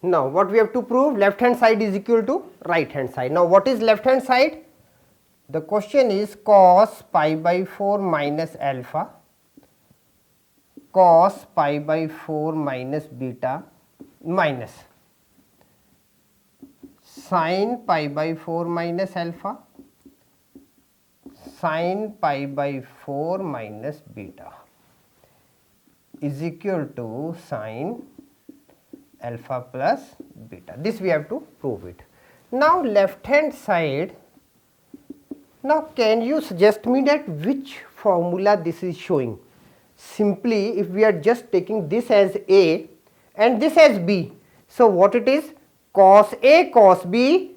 Now what we have to prove? Left hand side is equal to right hand side. Now what is left hand side? The question is cos pi by 4 minus alpha, cos pi by 4 minus beta minus sin pi by 4 minus alpha, sin pi by 4 minus beta is equal to sin alpha plus beta. This we have to prove it. Now left hand side, now can you suggest me that which formula this is showing? Simply if we are just taking this as A and this as B, so what it is? Cos A cos B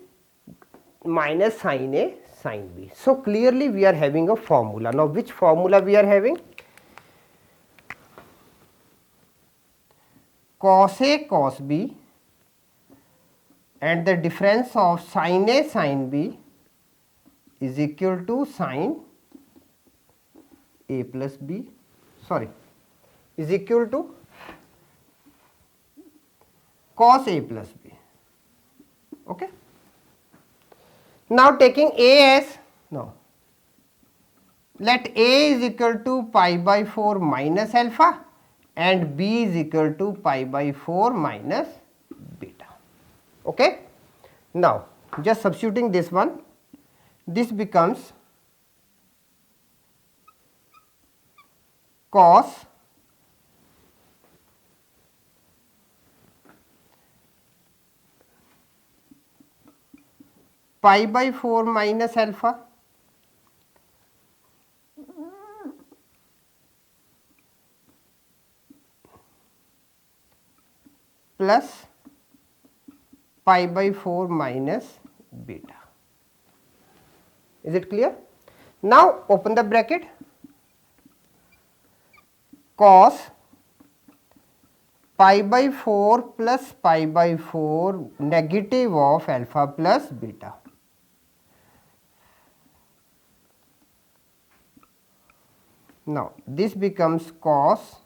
minus sin A sin B. So clearly we are having a formula. Now which formula we are having? Cos A cos B and the difference of sin A sin B is equal to sin A plus B, is equal to cos A plus B. Okay. Now taking A as, now let A is equal to pi by 4 minus alpha and B is equal to pi by 4 minus beta. Okay. Now just substituting this one, this becomes cos pi by 4 minus alpha plus pi by 4 minus beta. Is it clear? Now open the bracket, cos pi by 4 plus pi by 4 negative of alpha plus beta. Now this becomes cos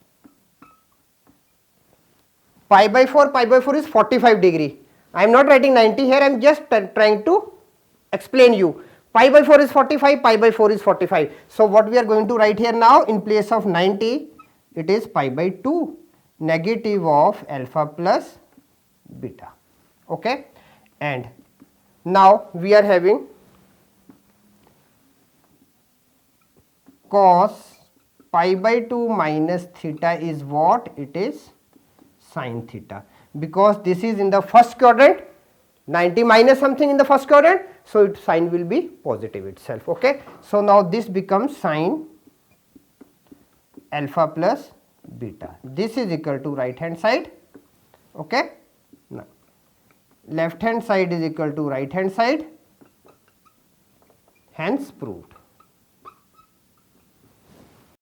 pi by 4 is 45 degree. I am not writing 90 here, I am just trying to explain you. Pi by 4 is 45, pi by 4 is 45. So what we are going to write here now, in place of 90, it is pi by 2 negative of alpha plus beta. Okay. And now we are having cos pi by 2 minus theta is what? It is sin theta, because this is in the first quadrant, 90 minus something in the first quadrant, so its sign will be positive itself. Okay. So now this becomes sin alpha plus beta. This is equal to right hand side. Okay. Now left hand side is equal to right hand side, hence proved.